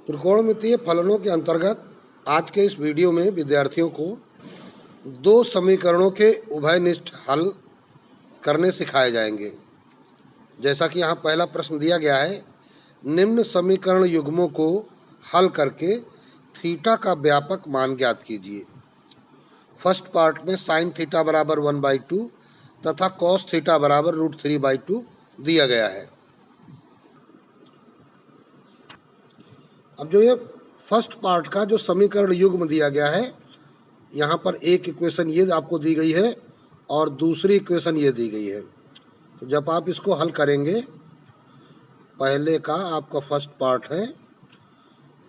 त्रिकोणमितीय फलनों के अंतर्गत आज के इस वीडियो में विद्यार्थियों को दो समीकरणों के उभयनिष्ठ हल करने सिखाए जाएंगे। जैसा कि यहाँ पहला प्रश्न दिया गया है, निम्न समीकरण युग्मों को हल करके थीटा का व्यापक मान ज्ञात कीजिए। फर्स्ट पार्ट में साइन थीटा बराबर 1/2 तथा कॉस थीटा बराबर √3/2 दिया गया है। अब जो ये फर्स्ट पार्ट का जो समीकरण युग्म दिया गया है, यहाँ पर एक इक्वेशन ये आपको दी गई है और दूसरी इक्वेशन ये दी गई है। तो जब आप इसको हल करेंगे, पहले का आपका फर्स्ट पार्ट है,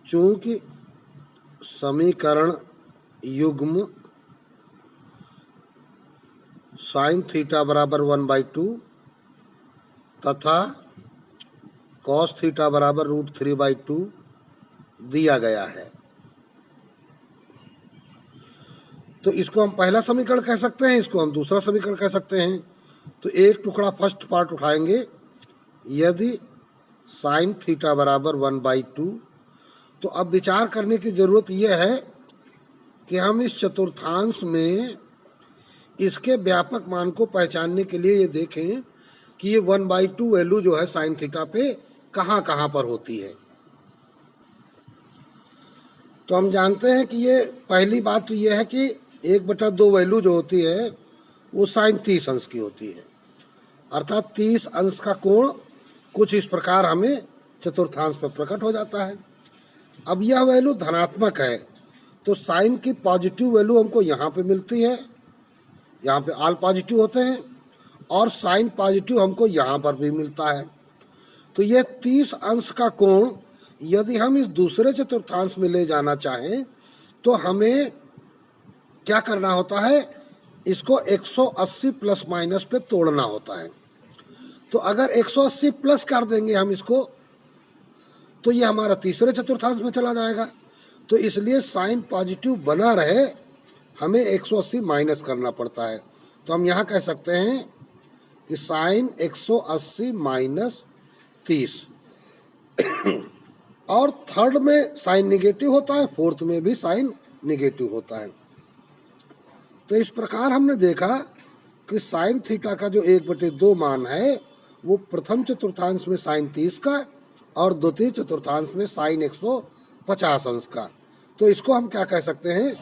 चूंकि समीकरण युग्म साइन थीटा बराबर 1/2 तथा कॉस थीटा बराबर √3/2 दिया गया है, तो इसको हम पहला समीकरण कह सकते हैं, इसको हम दूसरा समीकरण कह सकते हैं। तो एक टुकड़ा फर्स्ट पार्ट उठाएंगे, यदि साइन थीटा बराबर 1/2, तो अब विचार करने की ज़रूरत यह है कि हम इस चतुर्थांश में इसके व्यापक मान को पहचानने के लिए ये देखें कि ये 1/2 वैल्यू जो है साइन थीटा पे कहाँ कहाँ पर होती है। तो हम जानते हैं कि ये पहली बात तो ये है कि 1/2 वैल्यू जो होती है वो साइन 30 अंश की होती है, अर्थात 30 अंश का कोण कुछ इस प्रकार हमें चतुर्थांश पर प्रकट हो जाता है। अब यह वैल्यू धनात्मक है, तो साइन की पॉजिटिव वैल्यू हमको यहाँ पे मिलती है, यहाँ पे ऑल पॉजिटिव होते हैं, और साइन पॉजिटिव हमको यहाँ पर भी मिलता है। तो यह 30 अंश का कोण यदि हम इस दूसरे चतुर्थांश में ले जाना चाहें तो हमें क्या करना होता है, इसको 180 प्लस माइनस पे तोड़ना होता है। तो अगर 180 प्लस कर देंगे हम इसको, तो ये हमारा तीसरे चतुर्थांश में चला जाएगा। तो इसलिए साइन पॉजिटिव बना रहे हमें 180 माइनस करना पड़ता है। तो हम यहाँ कह सकते हैं कि साइन 180 माइनस 30 और थर्ड में साइन निगेटिव होता है, फोर्थ में भी साइन निगेटिव होता है। तो इस प्रकार हमने देखा कि साइन थीटा का जो 1/2 मान है वो प्रथम चतुर्थांश में साइन 30 का और द्वितीय चतुर्थांश में साइन 150 अंश का। तो इसको हम क्या कह सकते हैं,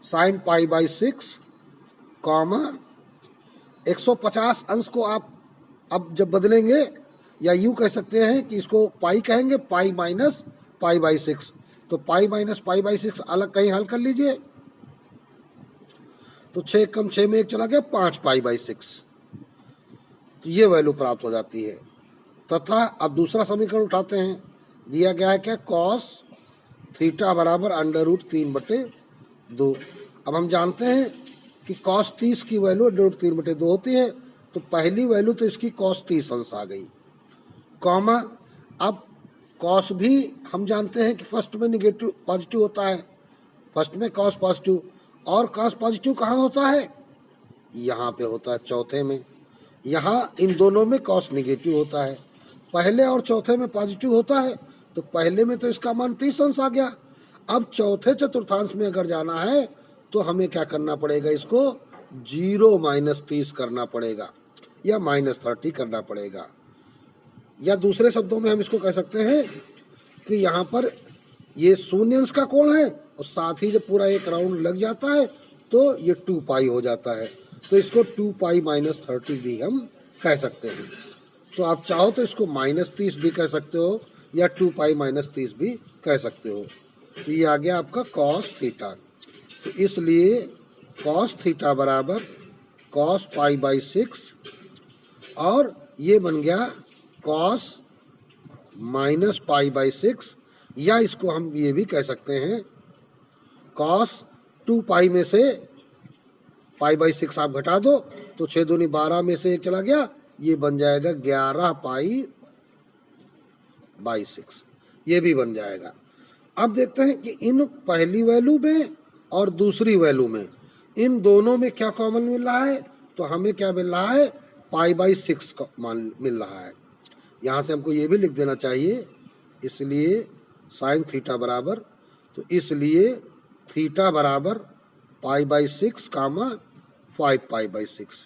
साइन π/6 कॉमा 150 अंश को आप अब जब बदलेंगे, या यूँ कह सकते हैं कि इसको पाई कहेंगे, पाई माइनस π/6। तो पाई माइनस π/6 अलग कहीं हल कर लीजिए, तो 6 कम 6 में 1 चला गया, 5 π/6। तो ये वैल्यू प्राप्त हो जाती है। तथा अब दूसरा समीकरण उठाते हैं, दिया गया है क्या, कॉस थीटा बराबर √3/2। अब हम जानते हैं कि कॉस 30 की वैल्यू √3/2 होती है, तो पहली वैल्यू तो इसकी कॉस 30 अंश आ गई, कॉमा अब कॉस भी हम जानते हैं कि फर्स्ट में निगेटिव पॉजिटिव होता है, फर्स्ट में कॉस पॉजिटिव, और कॉस पॉजिटिव कहाँ होता है, यहाँ पे होता है चौथे में। यहाँ इन दोनों में कॉस निगेटिव होता है, पहले और चौथे में पॉजिटिव होता है। तो पहले में तो इसका मान 30 अंश आ गया। अब चौथे चतुर्थांश में अगर जाना है तो हमें क्या करना पड़ेगा, इसको 0 - 30 करना पड़ेगा या -30 करना पड़ेगा। या दूसरे शब्दों में हम इसको कह सकते हैं कि यहाँ पर ये 0 अंश का कोण है और साथ ही जब पूरा एक राउंड लग जाता है तो ये 2π हो जाता है। तो इसको 2π - 30 भी हम कह सकते हैं। तो आप चाहो तो इसको -30 भी कह सकते हो या 2π - 30 भी कह सकते हो। तो ये आ गया आपका कॉस थीटा। तो इसलिए कॉस थीटा बराबर कॉस π/6 और ये बन गया कॉस -π/6, या इसको हम ये भी कह सकते हैं कॉस 2π में से π/6 आप घटा दो तो 6 दूनी 12 में से 1 चला गया, ये बन जाएगा 11π/6, ये भी बन जाएगा। अब देखते हैं कि इन पहली वैल्यू में और दूसरी वैल्यू में, इन दोनों में क्या कॉमन मिल रहा है। तो हमें क्या मिल रहा है, π/6 मान मिल रहा है। यहाँ से हमको ये भी लिख देना चाहिए इसलिए साइन थीटा बराबर, तो इसलिए थीटा बराबर π/6 कामा 5π/6,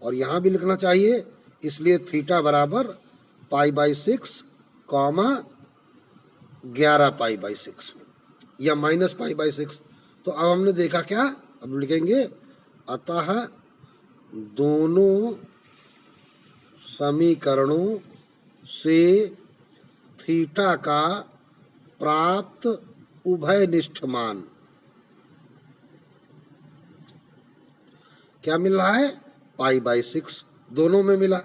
और यहाँ भी लिखना चाहिए इसलिए थीटा बराबर π/6 कॉमा 11π/6 या -π/6। तो अब हमने देखा क्या, अब लिखेंगे अतः दोनों समीकरणों से थीटा का प्राप्त उभयनिष्ठ मान क्या मिल रहा है, π/6, दोनों में मिला।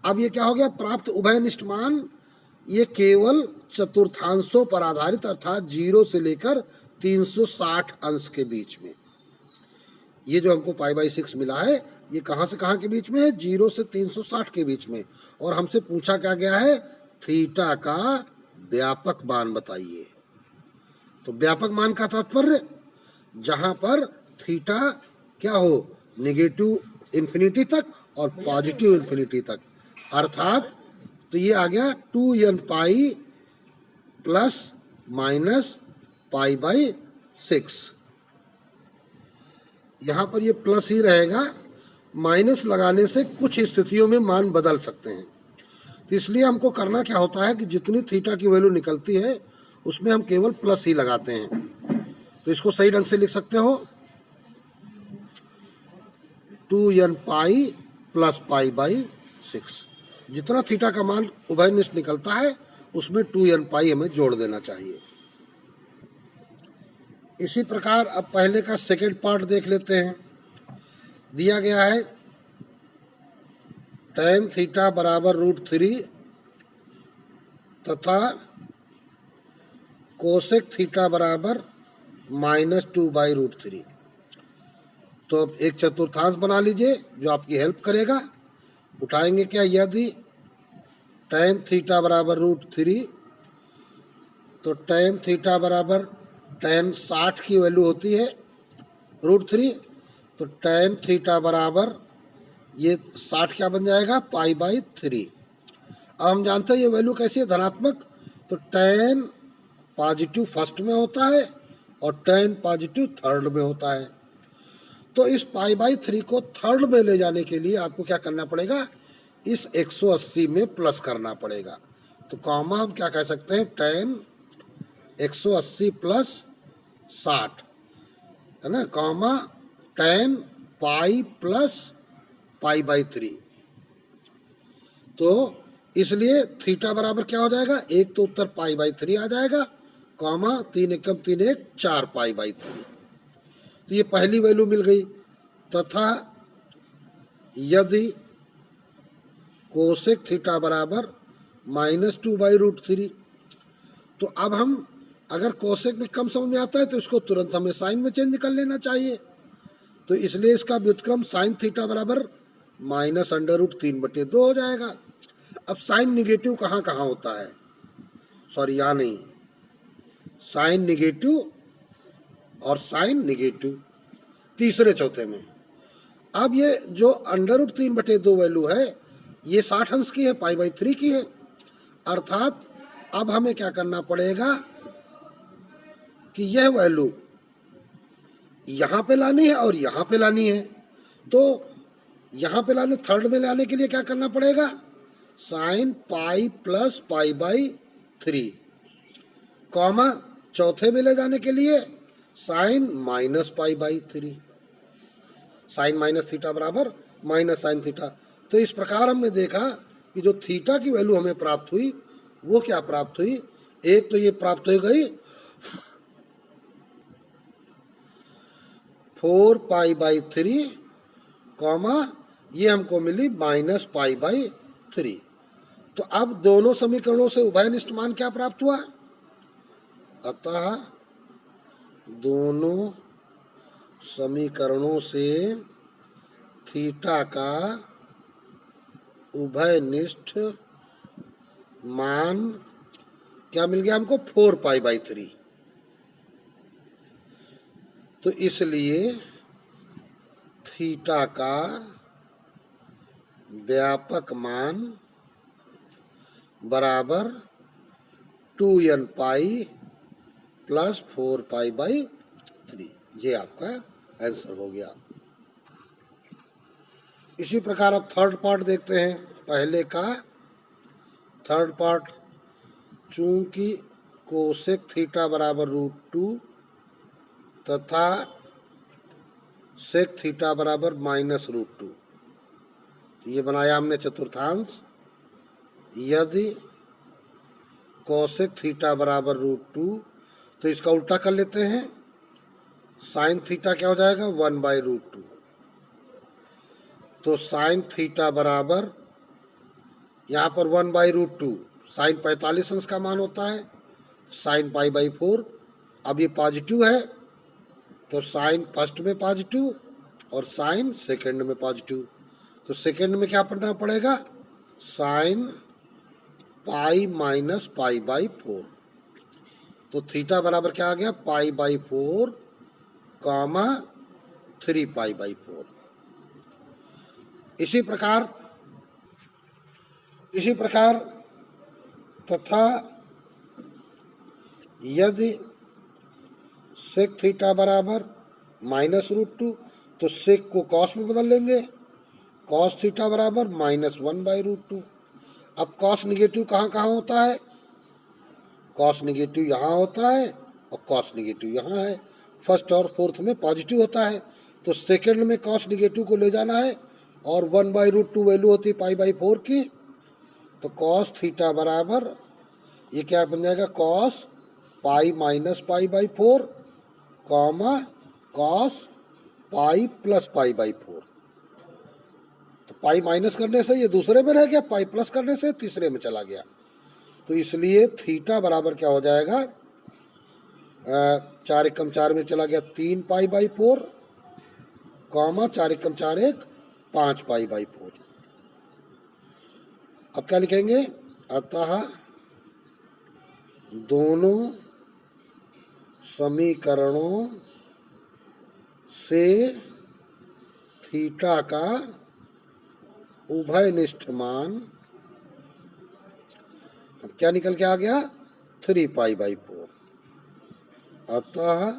अब ये क्या हो गया, प्राप्त उभयनिष्ठ मान ये केवल चतुर्थांशों पर आधारित, अर्थात 0 से लेकर 360 अंश के बीच में। ये जो हमको π/6 मिला है ये कहाँ से कहाँ के बीच में है, 0 से 360 के बीच में। और हमसे पूछा क्या गया है, थीटा का व्यापक मान बताइए। तो व्यापक मान का तात्पर्य जहां पर थीटा क्या हो, नेगेटिव इन्फिनिटी तक और पॉजिटिव इन्फिनिटी तक, अर्थात तो ये आ गया 2n प्लस माइनस π/6। यहाँ पर ये प्लस ही रहेगा, माइनस लगाने से कुछ स्थितियों में मान बदल सकते हैं। तो इसलिए हमको करना क्या होता है कि जितनी थीटा की वैल्यू निकलती है उसमें हम केवल प्लस ही लगाते हैं। तो इसको सही ढंग से लिख सकते हो 2n प्लस π/6। जितना थीटा का मान उभयनिष्ठ निकलता है उसमें 2n हमें जोड़ देना चाहिए। इसी प्रकार अब पहले का सेकेंड पार्ट देख लेते हैं। दिया गया है tan थीटा बराबर √3 तथा कोसेक थीटा बराबर -2/√3। तो अब एक चतुर्थांश बना लीजिए जो आपकी हेल्प करेगा। उठाएंगे क्या, यदि tan थीटा बराबर √3, तो tan थीटा बराबर tan 60 की वैल्यू होती है √3, तो tan थीटा बराबर ये 60 क्या बन जाएगा, π/3। अब हम जानते हैं ये वैल्यू कैसी है, धनात्मक। तो tan पॉजिटिव फर्स्ट में होता है और tan पॉजिटिव थर्ड में होता है। तो इस π/3 को थर्ड में ले जाने के लिए आपको क्या करना पड़ेगा, इस 180 में प्लस करना पड़ेगा। तो कॉमा हम क्या कह सकते हैं, tan 180 प्लस 60 है ना, कॉमा tan π प्लस π/3। तो इसलिए थीटा बराबर क्या हो जाएगा, एक तो उत्तर π/3 आ जाएगा, कॉमा 3 एकम 3 1 4 π/3। तो ये पहली वैल्यू मिल गई। तथा यदि कोसेक थीटा बराबर -2/√3, तो अब हम अगर कोसेक में कम समझ में आता है तो इसको तुरंत हमें साइन में चेंज कर लेना चाहिए। तो इसलिए इसका व्युत्क्रम साइन थीटा बराबर -√3/2 हो जाएगा। अब साइन निगेटिव कहाँ कहाँ होता है, सॉरी यहाँ नहीं, साइन निगेटिव और साइन निगेटिव तीसरे चौथे में। अब ये जो √3/2 वैल्यू है ये 60 अंश की है, π/3 की है। अर्थात अब हमें क्या करना पड़ेगा कि यह वैल्यू यहाँ पे लानी है और यहाँ पे लानी है। तो यहाँ पे लाने, थर्ड में लाने के लिए क्या करना पड़ेगा, साइन π प्लस π/3, कॉमा चौथे में ले जाने के लिए साइन -π/3, साइन माइनस थीटा बराबर माइनस साइन थीटा। तो इस प्रकार हमने देखा कि जो थीटा की वैल्यू हमें प्राप्त हुई वो क्या प्राप्त हुई, एक तो ये प्राप्त हो गई 4π/3, कॉमा ये हमको मिली -π/3। तो अब दोनों समीकरणों से उभयनिष्ठ मान क्या प्राप्त हुआ, अतः दोनों समीकरणों से थीटा का उभयनिष्ठ मान क्या मिल गया हमको, 4π/3। तो इसलिए थीटा का व्यापक मान बराबर 2n पाई प्लस 4π/3। ये आपका आंसर हो गया। इसी प्रकार अब थर्ड पार्ट देखते हैं। पहले का थर्ड पार्ट, चूंकि कोसेक थीटा बराबर √2 तथा सेक थीटा बराबर -√2, ये बनाया हमने चतुर्थांश। यदि कोसेक थीटा बराबर √2, तो इसका उल्टा कर लेते हैं। साइन थीटा क्या हो जाएगा? 1/√2। तो साइन थीटा बराबर यहाँ पर 1/√2, साइन 45 अंश का मान होता है, साइन π/4। अब ये पॉजिटिव है तो साइन फर्स्ट में पॉजिटिव और साइन सेकंड में पॉजिटिव। तो सेकंड में क्या पढ़ना पड़ेगा? Sine pi minus π/4। तो थीटा बराबर क्या आ गया? π/4 कामा 3π/4। इसी प्रकार तथा यदि सेक थीटा बराबर -√2, तो सेक को कॉस में बदल लेंगे। कॉस थीटा बराबर -1/√2। अब कॉस निगेटिव कहाँ कहाँ होता है? कॉस निगेटिव यहाँ होता है और कॉस निगेटिव यहाँ है। फर्स्ट और फोर्थ में पॉजिटिव होता है। तो सेकंड में कॉस निगेटिव को ले जाना है और 1/√2 वैल्यू होती है π/4 की। तो कॉस थीटा बराबर ये क्या बन जाएगा? Cos pi minus π/4 comma cos pi plus π/4। तो पाई माइनस करने से ये दूसरे में रह गया, पाई प्लस करने से तीसरे में चला गया। तो इसलिए थीटा बराबर क्या हो जाएगा? 4 एकम 4 में चला गया 3π/4 कॉमा 4 एकम 4 1 5π/4। अब क्या लिखेंगे? अतः दोनों समीकरणों से थीटा का उभयनिष्ठ मान, अब क्या निकल के आ गया? 3π/4। अतः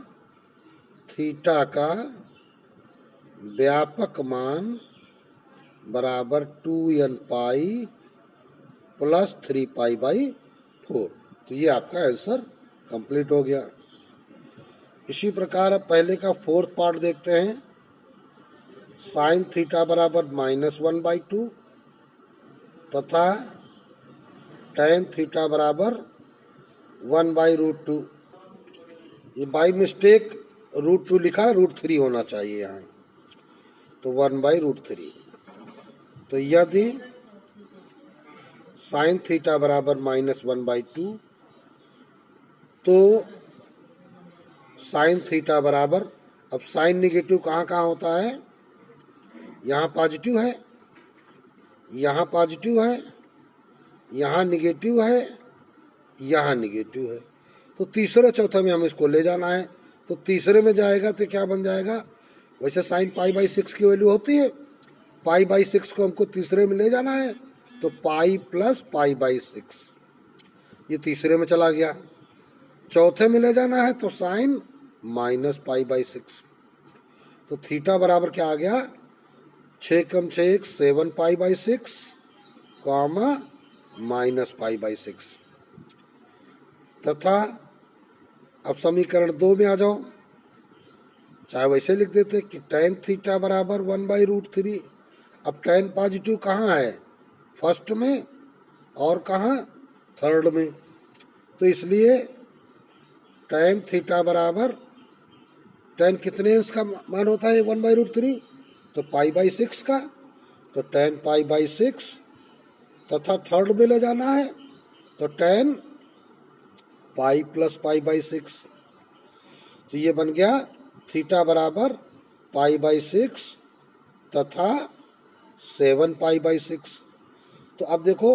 थीटा का व्यापक मान बराबर 2n पाई प्लस 3π/4। तो ये आपका आंसर कंप्लीट हो गया। इसी प्रकार अब पहले का फोर्थ पार्ट देखते हैं। साइन थीटा बराबर -1/2 तथा टेन थीटा बराबर 1/√2। ये बाई मिस्टेक √2 लिखा है, √3 होना चाहिए यहाँ। तो 1/√3। तो यदि साइन थीटा बराबर -1/2, तो साइन थीटा बराबर, अब साइन निगेटिव कहाँ कहाँ होता है? यहाँ पॉजिटिव है, यहाँ पॉजिटिव है, यहाँ निगेटिव है, यहाँ निगेटिव है। तो तीसरे चौथे में हम इसको ले जाना है। तो तीसरे में जाएगा तो क्या बन जाएगा? वैसे साइन π/6 की वैल्यू होती है, π/6 को हमको तीसरे में ले जाना है। तो पाई प्लस π/6 ये तीसरे में चला गया। चौथे में ले जाना है तो साइन -π/6। तो थीटा बराबर क्या आ गया? 6 कम 6 7π/6 कॉमा -π/6। तथा अब समीकरण 2 में आ जाओ, चाहे वैसे लिख देते कि tan थीटा बराबर 1/√3। अब tan पॉजिटिव कहाँ है? फर्स्ट में और कहाँ? थर्ड में। तो इसलिए tan थीटा बराबर, tan कितने अंश का मान होता है 1/√3? तो π/6 का। तो tan π/6 तथा थर्ड में ले जाना है तो tan पाई प्लस π/6। तो ये बन गया थीटा बराबर π/6 तथा 7π/6। तो अब देखो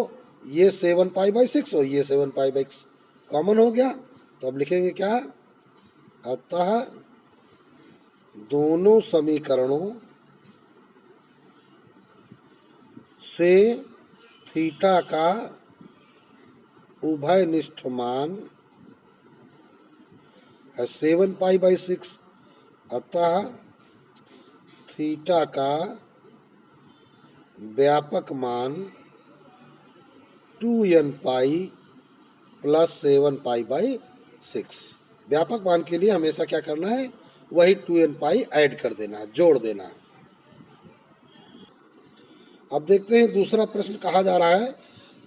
ये 7π/6 और ये 7π/6 कॉमन हो गया। तो अब लिखेंगे क्या? अतः दोनों समीकरणों से थीटा का उभयनिष्ठ मान है 7π/6, अतः थीटा का व्यापक मान 2nπ + 7π/6। व्यापक मान के लिए हमेशा क्या करना है, वही 2nπ ऐड कर देना है, जोड़ देना है। अब देखते हैं दूसरा प्रश्न कहा जा रहा है,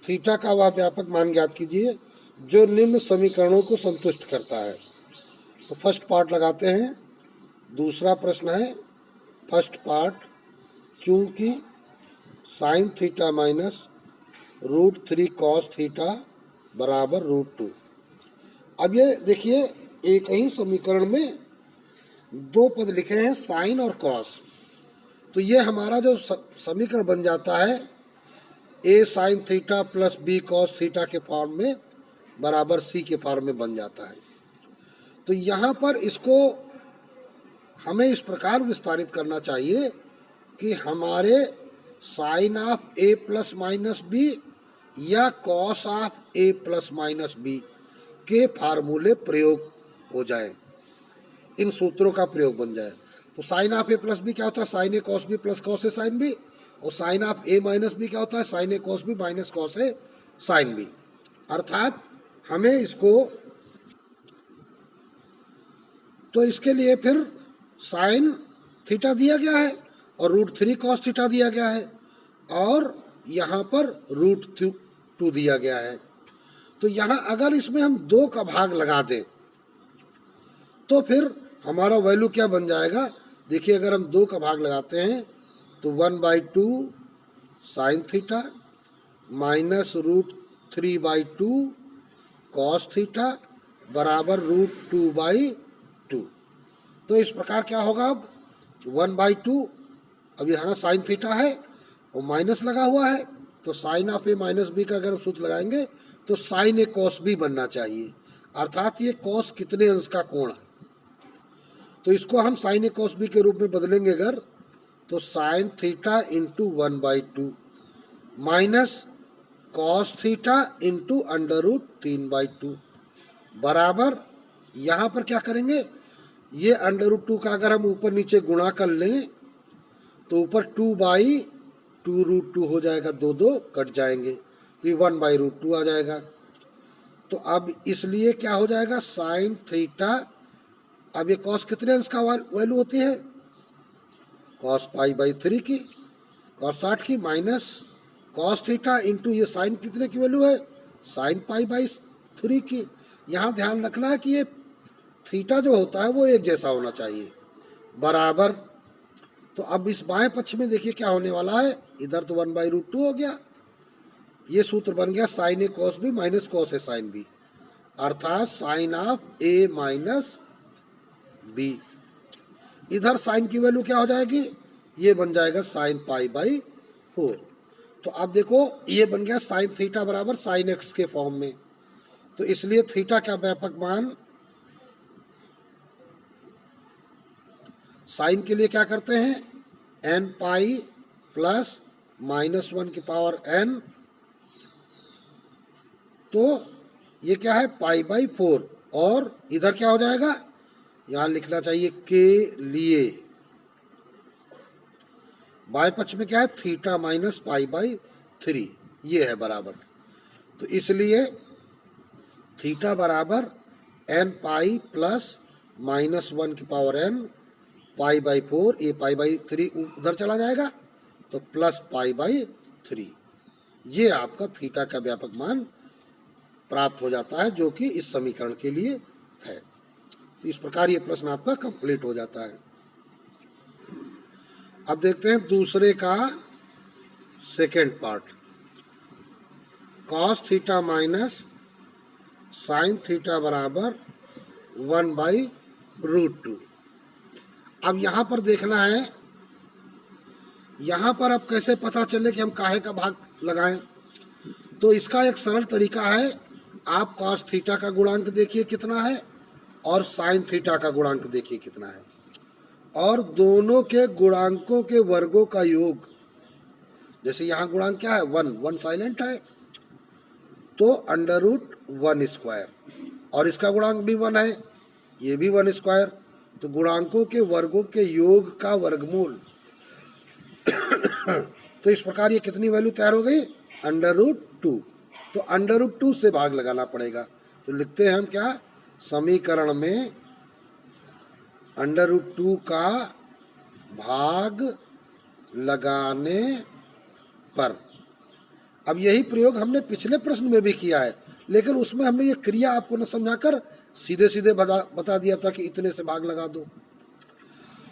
थीटा का वह व्यापक मान ज्ञात कीजिए जो निम्न समीकरणों को संतुष्ट करता है। तो फर्स्ट पार्ट लगाते हैं। दूसरा प्रश्न है फर्स्ट पार्ट, चूंकि sine theta minus √3 cos theta बराबर √2। अब ये देखिए, एक ही समीकरण में दो पद लिखे हैं, साइन और कॉस। तो ये हमारा जो समीकरण बन जाता है a sine theta plus b cos theta के फॉर्म में बराबर c के फॉर्म में बन जाता है। तो यहाँ पर इसको हमें इस प्रकार विस्तारित करना चाहिए कि हमारे sine of a plus minus b या cos of a plus minus b के फार्मूले प्रयोग हो जाए, इन सूत्रों का प्रयोग बन जाए। तो sine of a plus B क्या होता है, sine A cos B plus cos A sine B. और sine of a minus B क्या होता है, sine A cos B minus cos A sine B. अर्थात हमें इसको, तो इसके लिए फिर साइन थीटा दिया गया है और √3 कॉस थीटा दिया गया है और यहाँ पर √2 दिया गया है। तो यहाँ अगर इसमें हम 2 का भाग लगा दें तो फिर हमारा वैल्यू क्या बन जाएगा। देखिए, अगर हम 2 का भाग लगाते हैं तो 1/2 sine theta minus √3/2 cos theta बराबर √2/2। तो इस प्रकार क्या होगा, अब 1/2, अब यहाँ साइन थीटा है और माइनस लगा हुआ है, तो sine of a minus B का अगर हम सूत्र लगाएंगे तो साइन ए कॉस बी बनना चाहिए। अर्थात ये कॉस कितने अंश का कोण है, तो इसको हम साइन ए कॉस बी के रूप में बदलेंगे अगर, तो sign theta into 1/2 minus cos theta into √3/2 बराबर, यहाँ पर क्या करेंगे, ये √2 का अगर हम ऊपर नीचे गुणा कर लें तो ऊपर 2/2 हो जाएगा, 2 कट जाएंगे तो ये 1/√2 आ जाएगा। तो अब इसलिए क्या हो जाएगा, साइन थीटा, अब ये कॉस कितने अंश का वैल्यू होती है, कॉस π/3 की, कॉस 60 की, माइनस कॉस थीटा इंटू ये साइन कितने की वैल्यू है, साइन π/3 की। यहाँ ध्यान रखना है कि ये थीटा जो होता है वो एक जैसा होना चाहिए, बराबर। तो अब इस बाएं पक्ष में देखिए क्या होने वाला है, इधर तो 1/√2 हो गया, ये सूत्र बन गया sine A cos B minus cos A sine B, अर्थात sine of a minus B. इधर साइन की वैल्यू क्या हो जाएगी, ये बन जाएगा साइन π/4। तो अब देखो, ये बन गया साइन थीटा बराबर साइन एक्स के फॉर्म में। तो इसलिए थीटा का व्यापक मान, साइन के लिए क्या करते हैं, nπ प्लस -1n, तो ये क्या है π/4, और इधर क्या हो जाएगा, यहाँ लिखना चाहिए के लिए, बाएं पक्ष में क्या है, थीटा माइनस π/3, ये है बराबर। तो इसलिए थीटा बराबर nπ प्लस -1n π/4, ये π/3 उधर चला जाएगा तो प्लस π/3, ये आपका थीटा का व्यापक मान प्राप्त हो जाता है, जो कि इस समीकरण के लिए है। तो इस प्रकार ये प्रश्न आपका कंप्लीट हो जाता है। अब देखते हैं दूसरे का second part, cos theta minus sine theta बराबर 1/√2। अब यहाँ पर देखना है, यहाँ पर अब कैसे पता चले कि हम काहे का भाग लगाएं। तो इसका एक सरल तरीका है, आप कॉस थीटा का गुणांक देखिए कितना है और साइन थीटा का गुणांक देखिए कितना है, और दोनों के गुणांकों के वर्गों का योग, जैसे यहाँ गुणांक क्या है 1 साइलेंट है, तो अंडर रूट 1 स्क्वायर, और इसका गुणांक भी 1 है, ये भी 1 स्क्वायर, तो गुणांकों के वर्गों के योग का वर्गमूल। तो इस प्रकार ये कितनी वैल्यू तैयार हो गई, अंडर रूट 2। तो अंडर रूट 2 से भाग लगाना पड़ेगा, तो लिखते हैं हम क्या, समीकरण में अंडर रूट 2 का भाग लगाने पर। अब यही प्रयोग हमने पिछले प्रश्न में भी किया है, लेकिन उसमें हमने ये क्रिया आपको न समझाकर सीधे सीधे बता दिया था कि इतने से भाग लगा दो।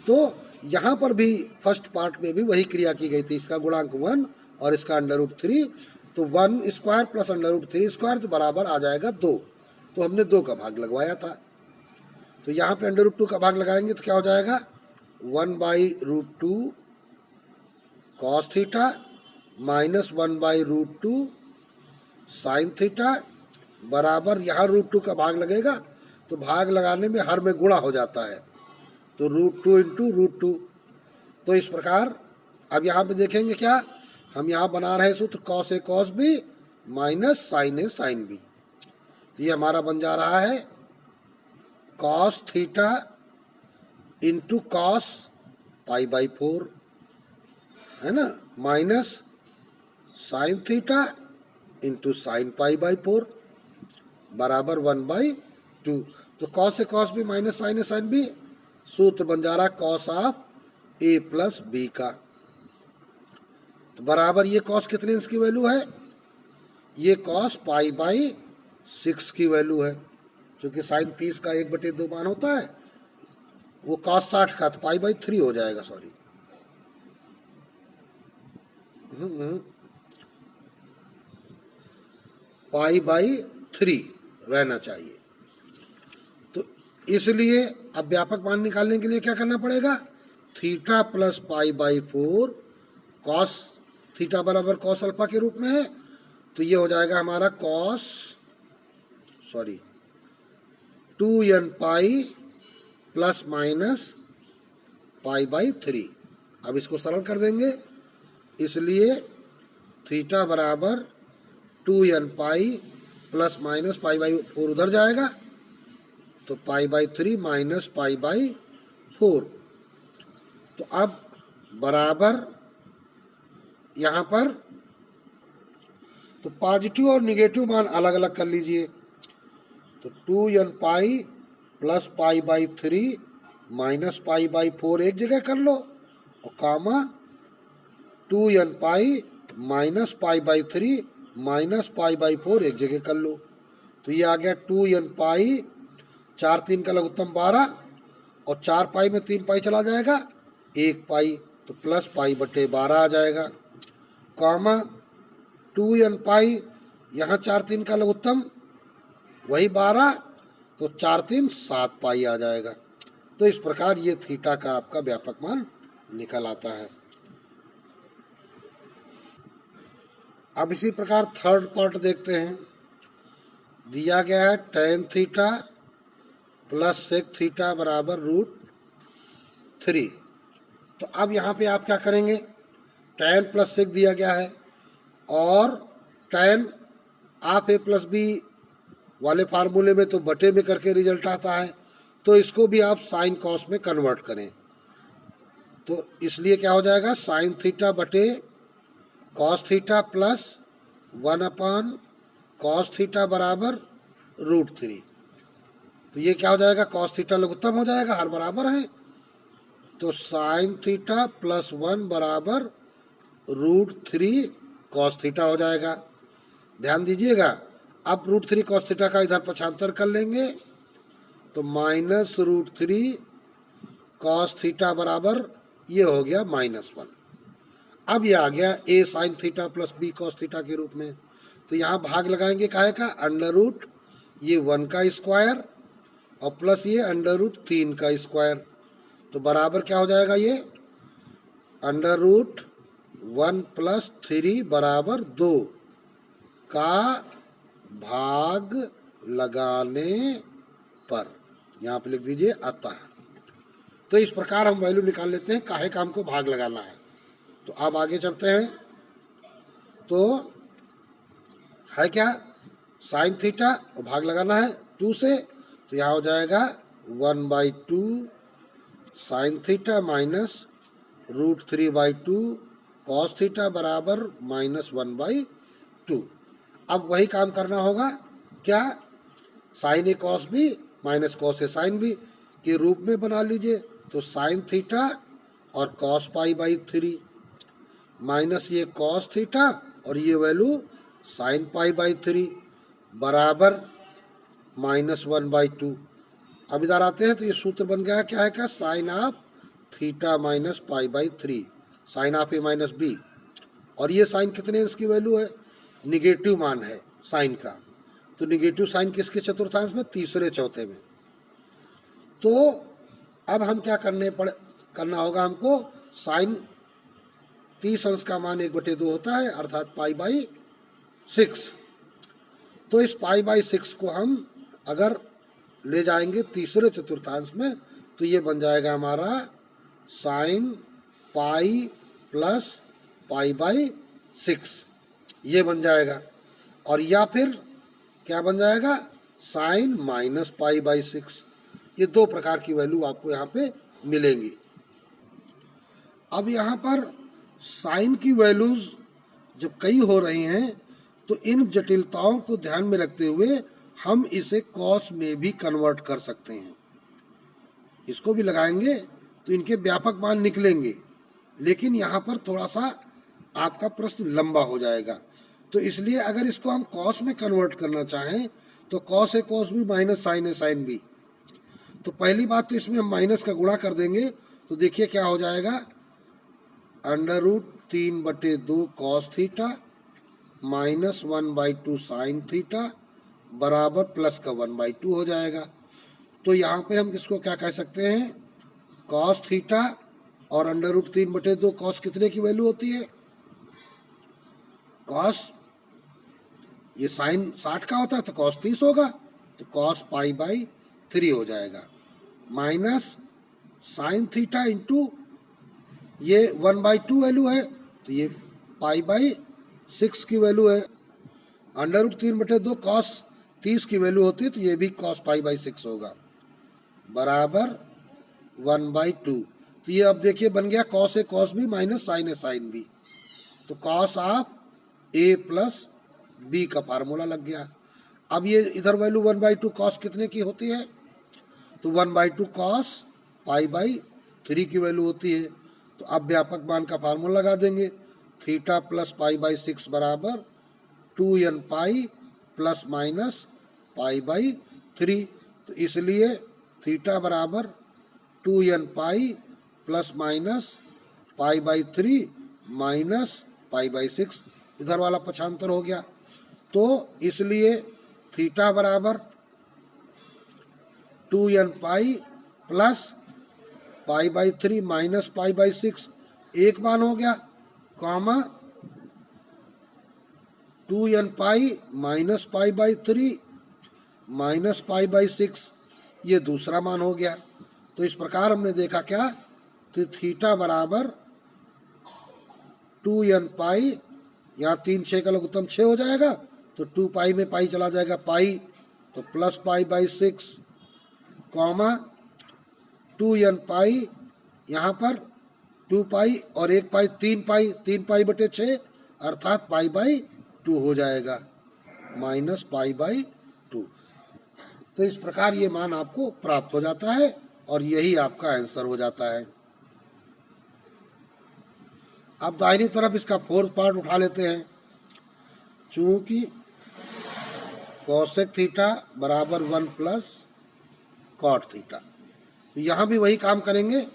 तो यहाँ पर भी फर्स्ट पार्ट में भी वही क्रिया की गई थी, इसका गुणांक 1 और इसका अंडर रूट 3, तो 1 square plus under root 3 square तो बराबर आ जाएगा 2। तो हमने 2 का भाग लगवाया था, तो यहाँ पे अंडर रूट 2 का भाग लगाएंगे तो क्या हो जाएगा, 1/√2 cos theta minus 1/√2 sine theta बराबर, यहाँ √2 का भाग लगेगा तो भाग लगाने में हर में गुणा हो जाता है, तो √2 इंटू √2। तो इस प्रकार अब यहाँ पे देखेंगे क्या, हम यहाँ बना रहे सूत्र cos A cos B minus sine A sine B, तो ये हमारा बन जा रहा है कॉस थीटा इंटू कॉस π/4, है ना, minus sine theta into sine π/4 बराबर 1/2। तो cos A cos B minus sine A sine B, सूत्र बन जा रहा है cos of A plus B का, तो बराबर ये कॉस कितने इंच की वैल्यू है, ये कॉस π/6 की वैल्यू है, क्योंकि साइन 30 का 1/2 मान होता है, वो कॉस 60 का, तो π/3 हो जाएगा, सॉरी π/3 रहना चाहिए। तो इसलिए अब व्यापक मान निकालने के लिए क्या करना पड़ेगा, थीटा प्लस π/4 कॉस थीटा बराबर कॉस अल्फा के रूप में है, तो ये हो जाएगा हमारा कॉस 2n प्लस माइनस π/3। अब इसको सरल कर देंगे, इसलिए थीटा बराबर 2n प्लस माइनस π/4 उधर जाएगा, तो π/3 माइनस π/4। तो अब बराबर यहाँ पर तो पॉजिटिव और निगेटिव मान अलग अलग कर लीजिए, तो 2n प्लस π/3 माइनस π/4 एक जगह कर लो, और कामा 2n माइनस π/3 माइनस π/4 एक जगह कर लो, तो ये आ गया 2n 4 3 का लघुत्तम 12, और 4 पाई में 3 पाई चला जाएगा 1 पाई, तो प्लस π/12 आ जाएगा, कॉमा 2n यहाँ 4 3 का लघुत्तम वही 12, तो 4 3 7 पाई आ जाएगा। तो इस प्रकार ये थीटा का आपका व्यापक मान निकल आता है। अब इसी प्रकार थर्ड पार्ट देखते हैं, दिया गया है tan theta plus sec theta बराबर √3। तो अब यहाँ पे आप क्या करेंगे, tan प्लस sec दिया गया है, और tan आप a प्लस बी वाले फार्मूले में तो बटे में करके रिजल्ट आता है, तो इसको भी आप साइन कॉस में कन्वर्ट करें, तो इसलिए क्या हो जाएगा, साइन थीटा बटे कॉस थीटा प्लस 1/कॉस थीटा बराबर √3। तो ये क्या हो जाएगा, कॉस थीटा लघुत्तम हो जाएगा, हर बराबर है, तो साइन थीटा प्लस 1 बराबर √3 कॉस थीटा हो जाएगा। ध्यान दीजिएगा, अब √3 कॉस थीटा का इधर पक्षांतर कर लेंगे, तो माइनस √3 कॉस थीटा बराबर ये हो गया -1। अब ये आ गया a sine theta plus b cos theta के रूप में, तो यहाँ भाग लगाएंगे काहे का, अंडर रूट ये 1 का स्क्वायर और प्लस ये अंडर रूट 3 का स्क्वायर, तो बराबर क्या हो जाएगा, ये अंडर रूट 1 प्लस 3 बराबर 2 का भाग लगाने पर, यहाँ पे लिख दीजिए अतः। तो इस प्रकार हम वैल्यू निकाल लेते हैं काहे का हमको भाग लगाना है। तो अब आगे चलते हैं, तो है क्या, साइन थीटा और भाग लगाना है 2 से, तो यहाँ हो जाएगा 1/2 sine theta minus √3/2 cos theta बराबर -1/2। अब वही काम करना होगा, क्या, sign A cos B minus cos A sine B के रूप में बना लीजिए। तो साइन थीटा और कॉस π/3 माइनस ये कॉस थीटा और ये वैल्यू साइन π/3 बराबर -1/2। अब इधर आते हैं तो ये सूत्र बन गया क्या है, क्या, sine of theta minus π/3 sine of A minus B. और ये साइन कितने इसकी वैल्यू है, निगेटिव मान है साइन का, तो निगेटिव साइन किसके चतुर्थांश में, तीसरे चौथे में। तो अब हम क्या करना होगा हमको, साइन 30 अंश का मान 1/2 होता है अर्थात π/6। तो इस π/6 को हम अगर ले जाएंगे तीसरे चतुर्थांश में तो ये बन जाएगा हमारा साइन पाई प्लस π/6 ये बन जाएगा। और या फिर क्या बन जाएगा, साइन माइनस π/6। ये दो प्रकार की वैल्यू आपको यहाँ पे मिलेंगी। अब यहाँ पर साइन की वैल्यूज जब कई हो रही हैं तो इन जटिलताओं को ध्यान में रखते हुए हम इसे कॉस में भी कन्वर्ट कर सकते हैं। इसको भी लगाएंगे तो इनके व्यापक मान निकलेंगे, लेकिन यहाँ पर थोड़ा सा आपका प्रश्न लंबा हो जाएगा। तो इसलिए अगर इसको हम कॉस में कन्वर्ट करना चाहें तो cos A cos B minus sine A sine B. तो पहली बात तो इसमें हम माइनस का गुणा कर देंगे, तो देखिए क्या हो जाएगा, √3/2 cos theta minus 1/2 sine theta बराबर प्लस का 1/2 हो जाएगा। तो यहाँ पे हम इसको क्या कह सकते हैं, कॉस थीटा और √3/2 कॉस कितने की वैल्यू होती है, कॉस ये साइन 60 का होता है तो कॉस 30 होगा, तो कॉस π/3 हो जाएगा माइनस साइन थीटा इंटू ये 1/2 वैल्यू है तो ये π/6 की वैल्यू है, √3/2 कॉस 30 की वैल्यू होती है तो ये भी कॉस π/6 होगा बराबर 1/2। तो ये अब देखिए बन गया cos A cos B minus sine A sine B. तो cos of A plus B का फार्मूला लग गया। अब ये इधर वैल्यू 1/2 कॉस कितने की होती है, तो 1/2 कॉस π/3 की वैल्यू होती है। तो अब व्यापक मान का फार्मूला लगा देंगे, थीटा प्लस π/6 बराबर 2n पाई प्लस माइनस π/3। तो इसलिए थीटा बराबर 2n pi plus minus π/3 minus π/6, इधर वाला पक्षांतर हो गया। तो इसलिए थीटा बराबर 2n पाई प्लस π/3 माइनस π/6 एक मान हो गया, comma 2n pi minus π/3 minus π/6 ये दूसरा मान हो गया। तो इस प्रकार हमने देखा क्या, तो थीटा बराबर 2n पाई, यहाँ 3 6 का लघुत्तम 6 हो जाएगा, तो 2 पाई में पाई चला जाएगा पाई, तो प्लस π/6 कॉमा 2n पाई, यहाँ पर 2 पाई और 1 पाई 3 पाई/6 अर्थात π/2 हो जाएगा माइनस π/2। तो इस प्रकार ये मान आपको प्राप्त हो जाता है और यही आपका आंसर हो जाता है। अब दाहिनी तरफ इसका फोर्थ पार्ट उठा लेते हैं। चूंकि कोसेक थीटा बराबर 1 प्लस कॉट थीटा, तो यहाँ भी वही काम करेंगे।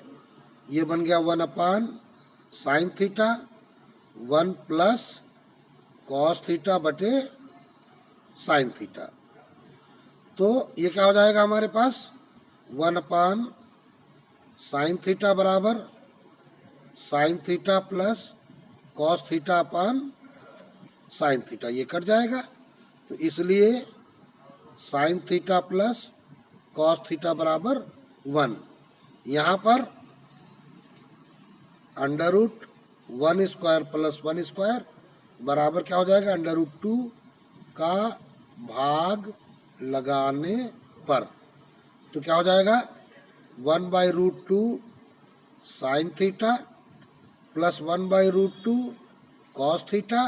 ये बन गया 1 sine theta 1 plus cos theta बटे साइन थीटा। तो ये क्या हो जाएगा हमारे पास, 1 साइन थीटा बराबर sine theta plus cos theta upon sine theta, ये कट जाएगा। तो इसलिए sine theta plus cos theta बराबर 1। यहाँ पर √1² प्लस 1² बराबर क्या हो जाएगा, √2 का भाग लगाने पर, तो क्या हो जाएगा 1/√2 sine theta plus 1/√2 cos theta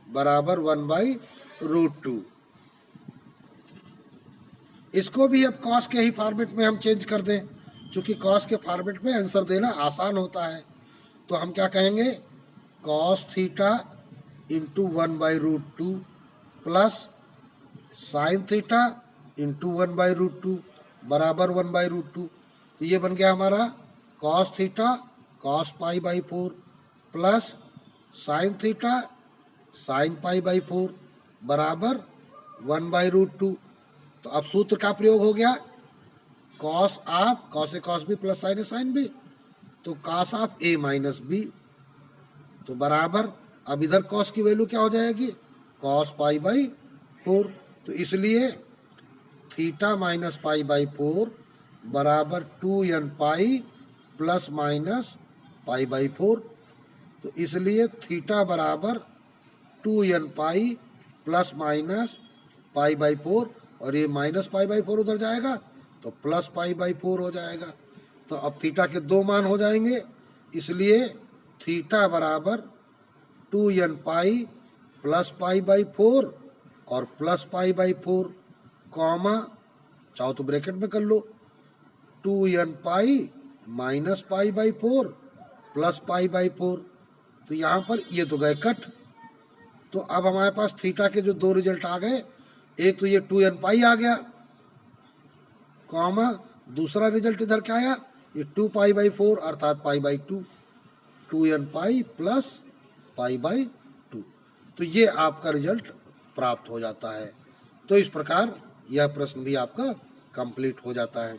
बराबर 1/√2। इसको भी अब कॉस के ही फॉर्मेट में हम चेंज कर दें, क्योंकि कॉस के फॉर्मेट में आंसर देना आसान होता है। तो हम क्या कहेंगे, cos theta into 1/√2 plus sine theta into 1/√2 बराबर 1/√2। तो ये बन गया हमारा cos theta cos π/4 plus sine theta sine π/4 बराबर 1/√2। तो अब सूत्र का प्रयोग हो गया, cos of cos A cos B plus sine A sine B, तो cos of A minus B, तो बराबर अब इधर कॉस की वैल्यू क्या हो जाएगी, कॉस π/4। तो इसलिए थीटा माइनस π/4 बराबर 2n पाई प्लस माइनस π/4। तो इसलिए थीटा बराबर 2n पाई प्लस माइनस π/4, और ये माइनस π/4 उधर जाएगा तो प्लस π/4 हो जाएगा। तो अब थीटा के दो मान हो जाएंगे, इसलिए थीटा बराबर 2n पाई प्लस π/4 और प्लस π/4 कॉमा, चाहो तो ब्रैकेट में कर लो, 2n पाई माइनस π/4 प्लस π/4। तो यहाँ पर ये तो गए कट। तो अब हमारे पास थीटा के जो दो रिजल्ट आ गए, एक तो ये 2n पाई आ गया कॉमा, दूसरा रिजल्ट इधर क्या आया, ये 2π/4 अर्थात π/2, 2n पाई प्लस π/2। तो ये आपका रिजल्ट प्राप्त हो जाता है। तो इस प्रकार यह प्रश्न भी आपका कंप्लीट हो जाता है।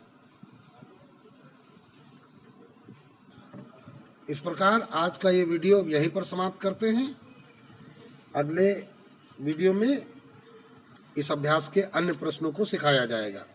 इस प्रकार आज का ये वीडियो यहीं पर समाप्त करते हैं। अगले वीडियो में इस अभ्यास के अन्य प्रश्नों को सिखाया जाएगा।